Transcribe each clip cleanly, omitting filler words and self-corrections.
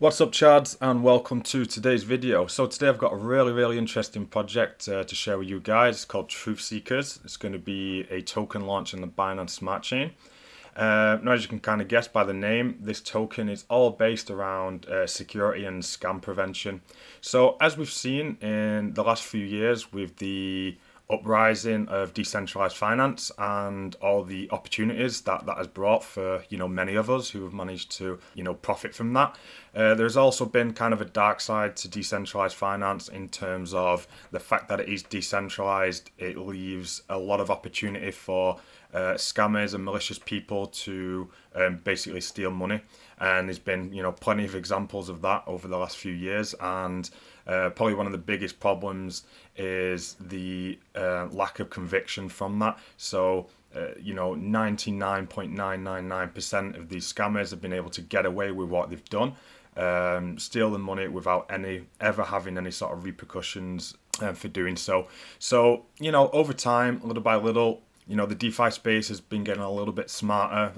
What's up, Chads, and welcome to today's video. So today I've got a really interesting project to share with you guys. It's called TruthSeekers. It's going to be a token launch in the Binance Smart Chain. Now, as you can kind of guess by the name, this token is all based around security and scam prevention. So as we've seen in the last few years with the uprising of decentralized finance and all the opportunities that has brought for many of us who have managed to profit from that. There's also been kind of a dark side to decentralized finance in terms of the fact that it is decentralized. It leaves a lot of opportunity for scammers and malicious people to basically steal money, and there's been plenty of examples of that over the last few years. And probably one of the biggest problems is the lack of conviction from that. So 99.999% of these scammers have been able to get away with what they've done, steal the money without ever having any sort of repercussions for doing so. So over time, little by little, the DeFi space has been getting a little bit smarter.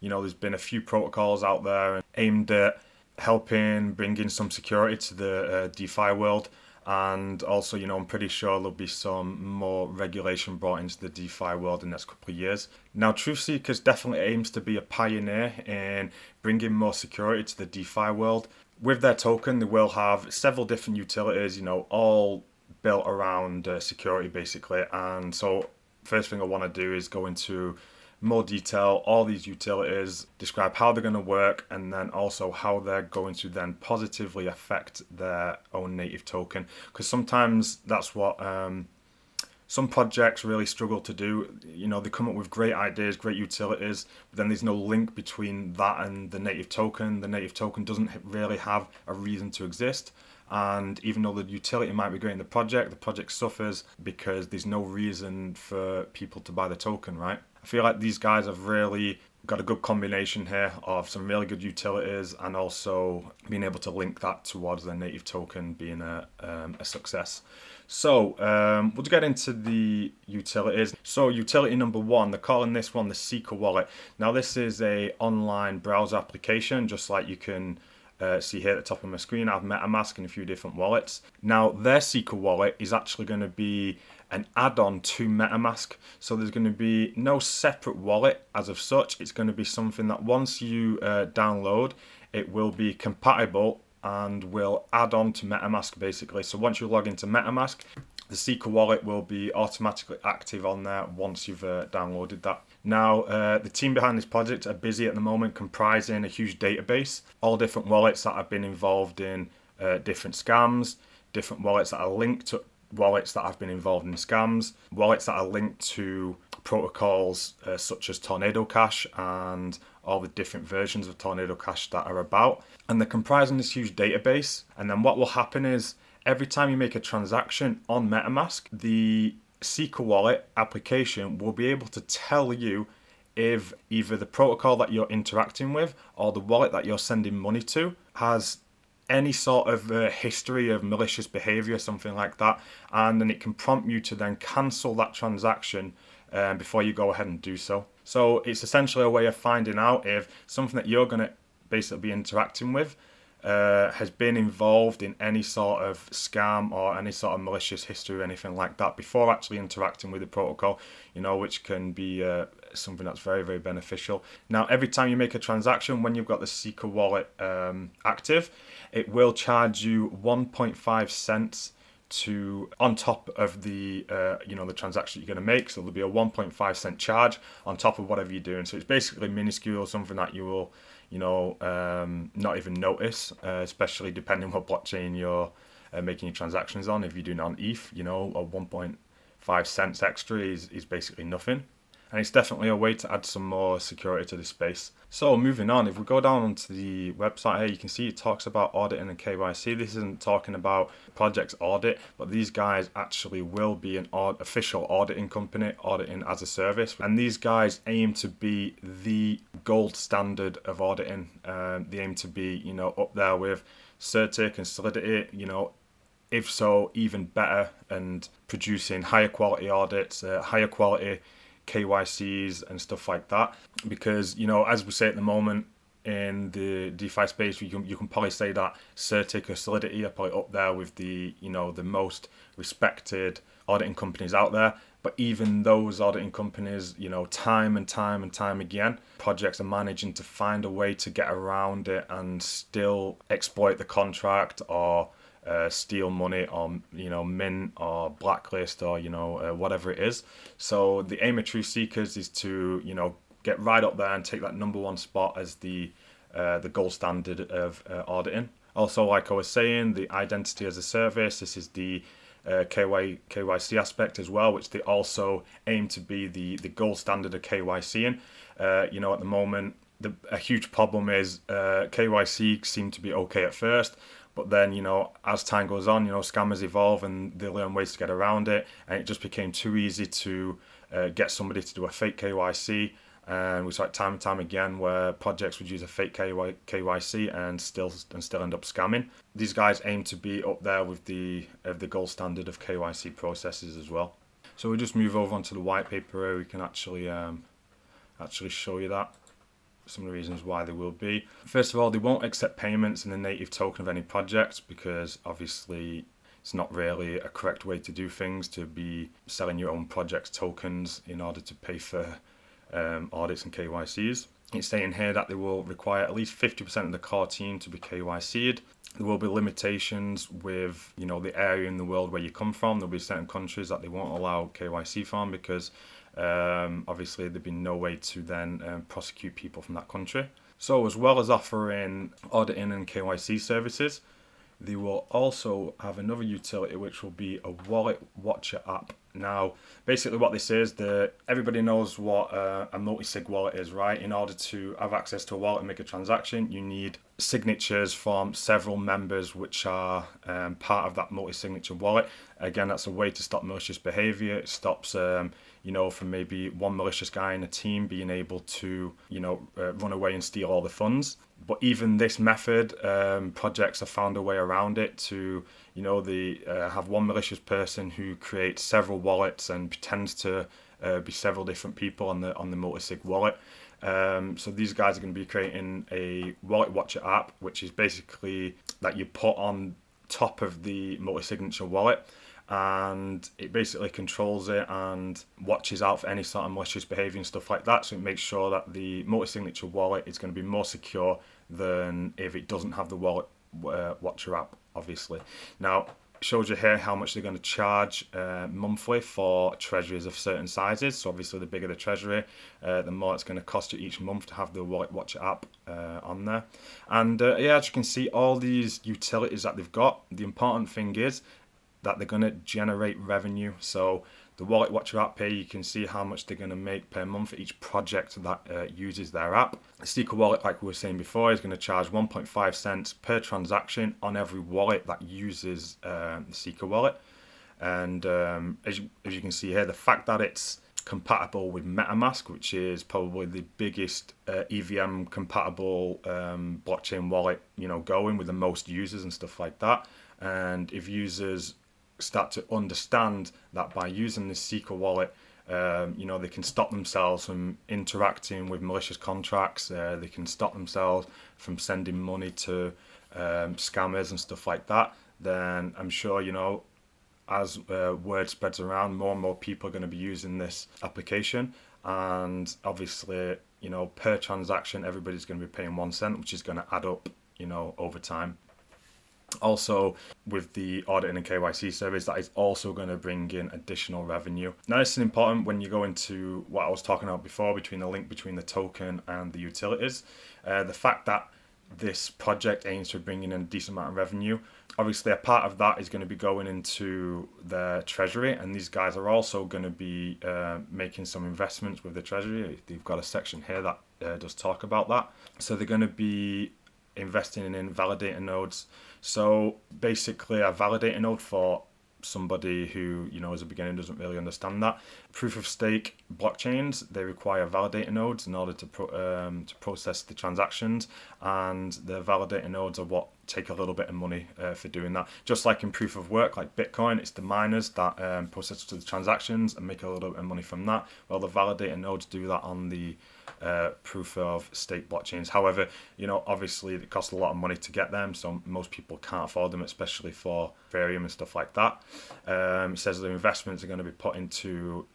There's been a few protocols out there aimed at helping bring in some security to the DeFi world. And also, I'm pretty sure there'll be some more regulation brought into the DeFi world in the next couple of years. Now, TruthSeekers definitely aims to be a pioneer in bringing more security to the DeFi world. With their token, they will have several different utilities, all built around security, basically. And so first thing I want to do is go into more detail all these utilities, describe how they're going to work, and then also how they're going to then positively affect their own native token. Because sometimes that's what some projects really struggle to do. They come up with great ideas, great utilities, but then there's no link between that and the native token. The native token doesn't really have a reason to exist. And even though the utility might be great in the project suffers because there's no reason for people to buy the token, right? I feel like these guys have really got a good combination here of some really good utilities and also being able to link that towards their native token being a success. So we'll get into the utilities. So utility number one, they're calling this one the Seeker wallet. Now this is a online browser application, just like you can see here at the top of my screen. I have metamask and a few different wallets. Now their Seeker wallet is actually going to be an add-on to metamask, so there's going to be no separate wallet as of such. It's going to be something that once you download, it will be compatible and will add on to metamask, basically. So once you log into metamask, the Seeker wallet will be automatically active on there once you've downloaded that. Now, the team behind this project are busy at the moment, comprising a huge database, all different wallets that have been involved in different scams, different wallets that are linked to wallets that have been involved in scams, wallets that are linked to protocols such as Tornado Cash and all the different versions of Tornado Cash that are about. And they're comprising this huge database. And then what will happen is every time you make a transaction on MetaMask, the Seeker wallet application will be able to tell you if either the protocol that you're interacting with or the wallet that you're sending money to has any sort of history of malicious behavior, something like that, and then it can prompt you to then cancel that transaction before you go ahead and do so. So it's essentially a way of finding out if something that you're going to basically be interacting with has been involved in any sort of scam or any sort of malicious history or anything like that before actually interacting with the protocol, which can be something that's very beneficial. Now, every time you make a transaction, when you've got the Seeker wallet active, it will charge you 1.5 cents on top of the the transaction you're going to make. So there'll be a 1.5 cent charge on top of whatever you're doing. So it's basically minuscule, something that you will not even notice, especially depending on what blockchain you're making your transactions on. If you're doing it on ETH, a 1.5 cents extra is basically nothing. And it's definitely a way to add some more security to this space. So moving on, if we go down onto the website here, you can see it talks about auditing and KYC. This isn't talking about project's audit, but these guys actually will be an official auditing company, auditing as a service. And these guys aim to be the gold standard of auditing. They aim to be, up there with Certic and Solidity, if so, even better, and producing higher quality audits, higher quality KYCs and stuff like that. Because, as we say at the moment, in the DeFi space, you can probably say that Certic or Solidity are probably up there with the the most respected auditing companies out there. But even those auditing companies, time and time again, projects are managing to find a way to get around it and still exploit the contract, or steal money, or mint or blacklist, or whatever it is. So the aim of TruthSeekers is to get right up there and take that number one spot as the gold standard of auditing. Also, like I was saying, the identity as a service. This is the KYC aspect as well, which they also aim to be the gold standard of KYC. At the moment, a huge problem is KYC seem to be okay at first, but then as time goes on, scammers evolve and they learn ways to get around it, and it just became too easy to get somebody to do a fake KYC. And we saw it time and time again where projects would use a fake KYC and still end up scamming. These guys aim to be up there with the gold standard of KYC processes as well. So we'll just move over onto the white paper where we can actually show you that. Some of the reasons why they will be. First of all, they won't accept payments in the native token of any project, because obviously it's not really a correct way to do things, to be selling your own project's tokens in order to pay for audits and KYCs. It's saying here that they will require at least 50% of the core team to be KYC'd. There will be limitations with the area in the world where you come from. There'll be certain countries that they won't allow KYC from, because obviously there'd be no way to then prosecute people from that country. So as well as offering auditing and KYC services, they will also have another utility, which will be a wallet watcher app. Now, basically what this is, everybody knows what a multi-sig wallet is, right? In order to have access to a wallet and make a transaction, you need signatures from several members which are part of that multi-signature wallet. Again, that's a way to stop malicious behavior. It stops from maybe one malicious guy in a team being able to run away and steal all the funds. But even this method, projects have found a way around it to they have one malicious person who creates several wallets and pretends to be several different people on the multi-sig wallet. So these guys are going to be creating a wallet watcher app, which is basically that you put on top of the multi-signature wallet, and it basically controls it and watches out for any sort of malicious behavior and stuff like that. So it makes sure that the multi-signature wallet is going to be more secure than if it doesn't have the wallet watcher app, obviously. Now, it shows you here how much they're going to charge monthly for treasuries of certain sizes. So obviously the bigger the treasury, the more it's going to cost you each month to have the wallet watcher app on there. And as you can see, all these utilities that they've got, the important thing is that they're going to generate revenue. So the wallet watcher app here, you can see how much they're going to make per month for each project that uses their app. The Seeker wallet, like we were saying before, is going to charge 1.5 cents per transaction on every wallet that uses the Seeker wallet. And as you can see here, the fact that it's compatible with metamask, which is probably the biggest EVM compatible blockchain wallet going, with the most users and stuff like that. And if users start to understand that by using this Seeker wallet, they can stop themselves from interacting with malicious contracts. They can stop themselves from sending money to scammers and stuff like that. Then I'm sure, as word spreads around, more and more people are going to be using this application. And obviously, per transaction, everybody's going to be paying 1 cent, which is going to add up, over time. Also, with the auditing and KYC service, that is also going to bring in additional revenue. Now, this is important when you go into what I was talking about before, between the link between the token and the utilities. The fact that this project aims to bring in a decent amount of revenue, obviously a part of that is going to be going into their treasury, and these guys are also going to be making some investments with the treasury. They've got a section here that does talk about that. So they're going to be investing in validator nodes. So basically a validator node, for somebody who as a beginner doesn't really understand that, proof of stake blockchains, they require validator nodes in order to process the transactions, and the validator nodes are what take a little bit of money for doing that. Just like in proof of work, like Bitcoin, it's the miners that process the transactions and make a little bit of money from that. Well, the validator nodes do that on the proof of stake blockchains. However, obviously it costs a lot of money to get them, so most people can't afford them, especially for Ethereum and stuff like that. It says the investments are going to be put into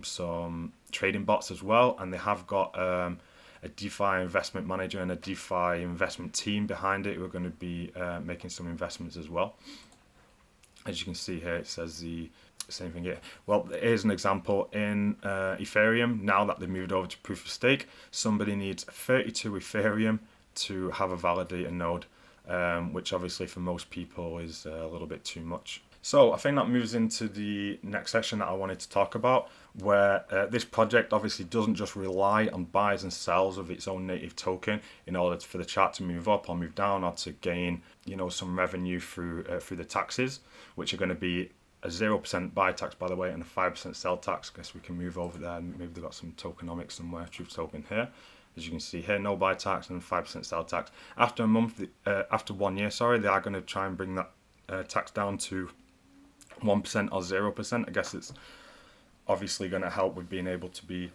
some trading bots as well, and they have got a DeFi investment manager and a DeFi investment team behind it who are going to be making some investments as well. As you can see here, it says the same thing here. Well, here's an example in Ethereum. Now that they've moved over to proof of stake, somebody needs 32 Ethereum to have a validator node, which obviously for most people is a little bit too much. So I think that moves into the next section that I wanted to talk about, where this project obviously doesn't just rely on buys and sells of its own native token in order for the chart to move up or move down, or to gain some revenue through the taxes, which are going to be a 0% buy tax, by the way, and a 5% sell tax. I guess we can move over there. Maybe they've got some tokenomics somewhere. Truth token here. As you can see here, no buy tax and 5% sell tax. After 1 year, they are going to try and bring that tax down to 1% or 0%. I guess it's obviously going to help with being able to be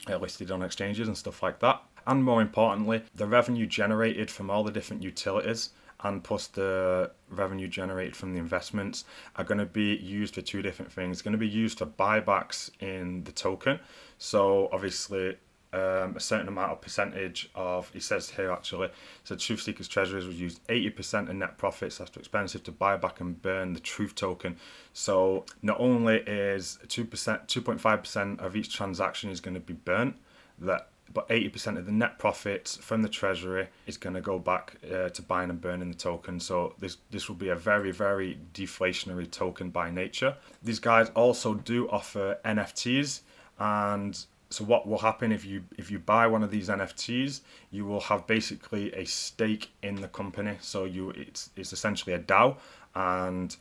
listed on exchanges and stuff like that. And more importantly, the revenue generated from all the different utilities and plus the revenue generated from the investments are going to be used for two different things. It's going to be used for buybacks in the token. So obviously a certain amount of percentage of, it says here actually, so TruthSeekers treasuries will use 80% of net profits after expenses to buy back and burn the Truth token. So not only is 2.5% of each transaction is going to be burnt, but 80% of the net profits from the treasury is going to go back to buying and burning the token. So this will be a very, very deflationary token by nature. These guys also do offer NFTs, and so what will happen if you buy one of these NFTs, you will have basically a stake in the company. So it's essentially a DAO, and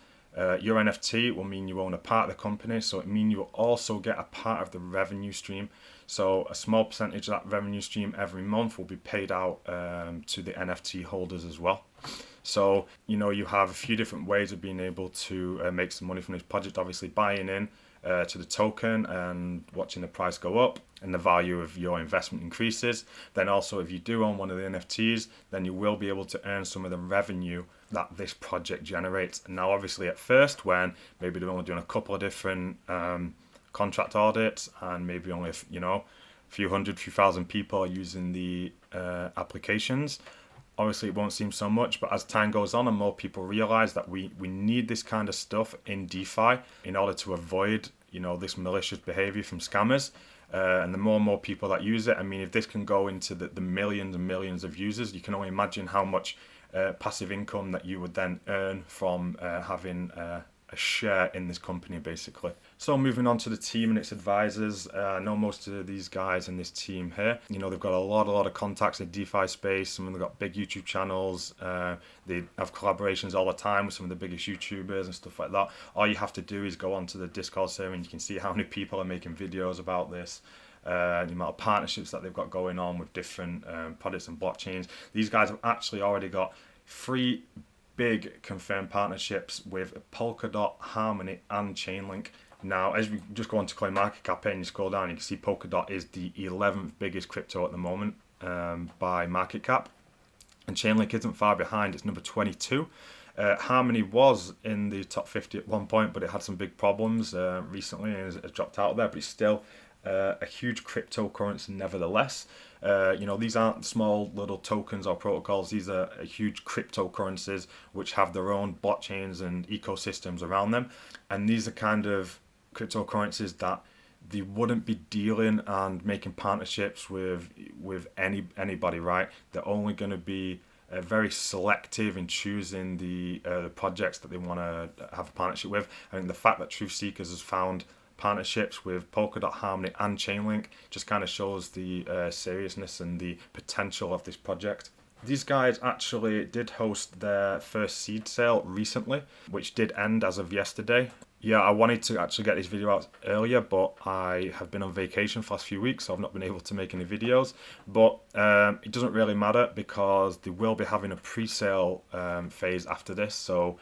your NFT will mean you own a part of the company. So it means you will also get a part of the revenue stream. So a small percentage of that revenue stream every month will be paid out to the NFT holders as well. So you have a few different ways of being able to make some money from this project. Obviously buying in to the token and watching the price go up and the value of your investment increases. Then also if you do own one of the NFTs, then you will be able to earn some of the revenue that this project generates. And now obviously at first, when maybe they're only doing a couple of different contract audits and maybe only a few thousand people are using the applications, obviously it won't seem so much, but as time goes on and more people realize that we need this kind of stuff in DeFi in order to avoid this malicious behavior from scammers, and the more and more people that use it, I mean, if this can go into the millions and millions of users, you can only imagine how much passive income that you would then earn from having a share in this company, basically. So moving on to the team and its advisors, I know most of these guys in this team here, they've got a lot of contacts in the DeFi space. Some of them have got big YouTube channels. They have collaborations all the time with some of the biggest YouTubers and stuff like that. All you have to do is go onto the Discord server and you can see how many people are making videos about this. The amount of partnerships that they've got going on with different products and blockchains. These guys have actually already got 3 big confirmed partnerships with Polkadot, Harmony, and Chainlink. Now, as we just go on to CoinMarketCap and you scroll down, you can see Polkadot is the 11th biggest crypto at the moment by market cap, and Chainlink isn't far behind. It's number 22. Harmony was in the top 50 at one point, but it had some big problems recently and has dropped out of there, but it's still a huge cryptocurrency nevertheless. These aren't small little tokens or protocols. These are huge cryptocurrencies which have their own blockchains and ecosystems around them. And these are kind of cryptocurrencies that they wouldn't be dealing and making partnerships with anybody, right? They're only going to be very selective in choosing the projects that they want to have a partnership with. I think the fact that TruthSeekers has found partnerships with Polkadot, Harmony, and Chainlink just kind of shows the seriousness and the potential of this project. These guys actually did host their first seed sale recently, which did end as of yesterday. Yeah, I wanted to actually get this video out earlier, but I have been on vacation for the last few weeks, so I've not been able to make any videos. But it doesn't really matter because they will be having a pre-sale phase after this. So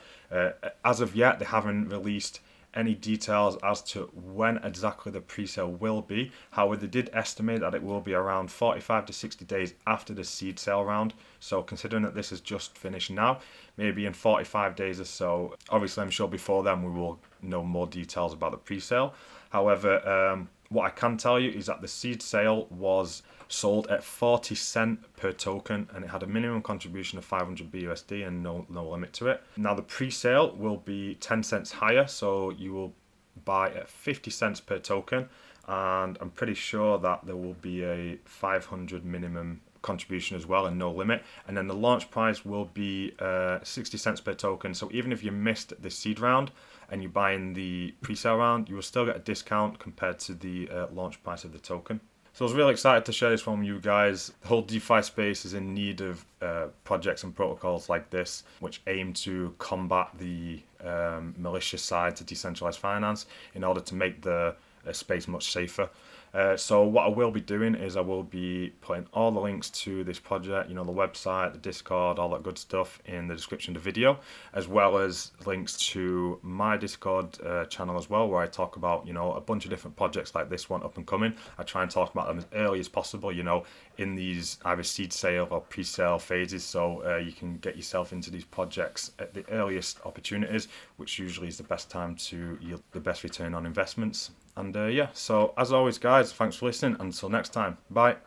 as of yet, they haven't released any details as to when exactly the pre-sale will be. However, they did estimate that it will be around 45 to 60 days after the seed sale round. So considering that this is just finished now, maybe in 45 days or so, obviously I'm sure before then we will know more details about the pre-sale. However, what I can tell you is that the seed sale was sold at 40 cents per token, and it had a minimum contribution of 500 BUSD and no limit to it. Now the pre-sale will be 10 cents higher, so you will buy at 50 cents per token, and I'm pretty sure that there will be a 500 minimum contribution as well and no limit. And then the launch price will be 60 cents per token. So even if you missed the seed round and you buy in the pre-sale round, you will still get a discount compared to the launch price of the token. So I was really excited to share this from you guys. The whole DeFi space is in need of projects and protocols like this, which aim to combat the malicious side to decentralized finance in order to make the space much safer. So what I will be doing is I will be putting all the links to this project, the website, the Discord, all that good stuff in the description of the video, as well as links to my Discord channel as well, where I talk about, a bunch of different projects like this one up and coming. I try and talk about them as early as possible, in these either seed sale or pre-sale phases, so you can get yourself into these projects at the earliest opportunities, which usually is the best time to yield the best return on investments. And so as always, guys, thanks for listening. Until next time, bye.